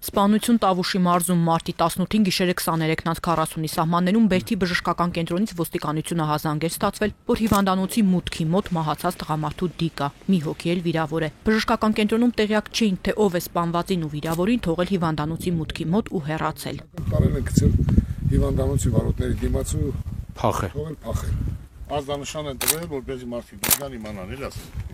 Սպանություն Տավուշի մարզում մարտի 18-ին գիշերը 23:40-ի սահմաններում Բերդի բժշկական կենտրոնից ոստիկանությունը հազանգ էր ստացվել, որ հիվանդանոցի մուտքի մոտ մահացած տղամարդու դիկա, մի հոգի էլ վիրավոր է։ Բժշկական կենտրոնում տեղյակ չէին, թե ով է սպանվածին ու վիրավորին թողել հիվանդանոցի մուտքի մոտ ու հեռացել։ Տարել են գցել հիվանդանոցի վարորդների դիմաց ու փախել։ Ազդանշան են տվել, որպեսզի մարդիկ դժգան իմանան,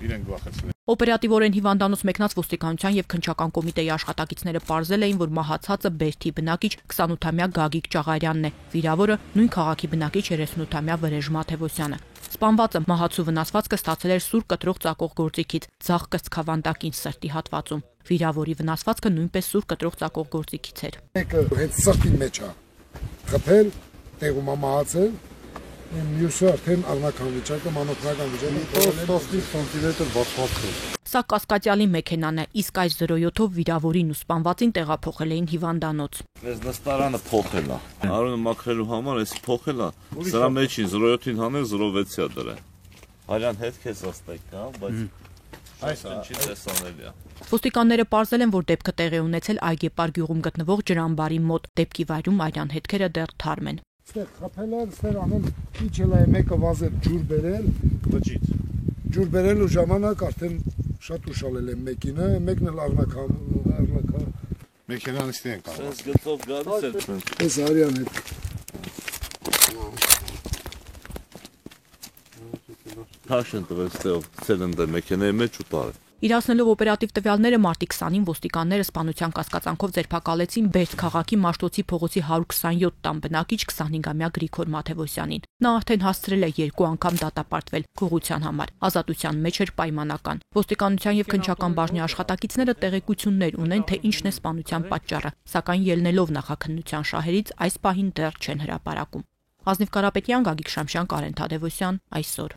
իրենք վախեցնել։ Օպերատիվորեն հիվանդանոց մեկնած ոստիկանության եւ քննչական կոմիտեի աշխատակիցները պարզել էին, որ մահացածը Բերդի բնակիչ 28-ամյա Գագիկ Ճաղարյանն է, վիրավորը նույն քաղաքի բնակիչ 38-ամյա Վրեժ Մաթևոսյանը։ Սպանվածը մահացու վնասվածքը ստացել էր սուր կտրող ծակող գործիքից, ձախ կրծքավանդակին սրտի հատվածում։ Վիրավորի վնասվածքը նույնպես սուր կտրող ծակող գործիքից էր։ Մեկը հենց սրտի մեջ է խփել, տեղում է մահացել, մյուսը արդեն առնական վիճակը, մանոթական վիճակը 15 սանտիմետր բացվածքով։ Սա Կասկադյալի մեքենան է, իսկ այս 07-ով վիրավորին ու սպանվածին տեղափոխել էին հիվանդանոց։ Այս նստարանը փոխել է։ Արունը մաքրելու համար էս փոխել է։ Սրա մեջին 07-ին հանել 06-ի է դրել։ Արյան հետ քեզ աստեք, հա, բայց այս ինչի տեսանելի է։ Ոստիկանները պարզել են, որ դեպքը տեղի ունեցել Այգեպար գյուղում գտնվող ջրամբարի մոտ։ Դեպքի վայրում Արյան հետքերը դեռ թարմ են։ Ստեղ խփել են, ստեղ անեն իջել է մեկը վազել ջուր բերել, Բջիջ։ ջուր բերելու ժամանակ արդեն շատ ուշալել են մեկինը, մեկն էլ առնական մեքենան ստի են կարող։ Այս գծով գալիս էր։ Այս Արյան հետ։ Թաշեն տվել ստեղ ցելնդը մեքենայի մեջ ու տարել։ Իրացնելով օպերատիվ տվյալները մարտի 20-ին ոստիկանները սպանության կասկածանքով ձերբակալեցին Բերդ քաղաքի Մաշտոցի փողոցի 127 տան բնակիչ 25-ամյա Գրիգոր Մաթևոսյանին։ Նա արդեն հասցրել է 2 անգամ դատապարտվել գողության համար։ Ազատության մեջ էր պայմանական։ Ոստիկանության եւ քննչական բաժնի աշխատակիցները տեղեկություններ ունեն, թե ինչն է սպանության պատճառը, սակայն ելնելով նախաքննության շահերից այս պահին դեռ չեն հրապարակում։ Ազնիվ Կարապետյան, Գագիկ Շամշյան, Կարեն Թադևոսյան, այսօր։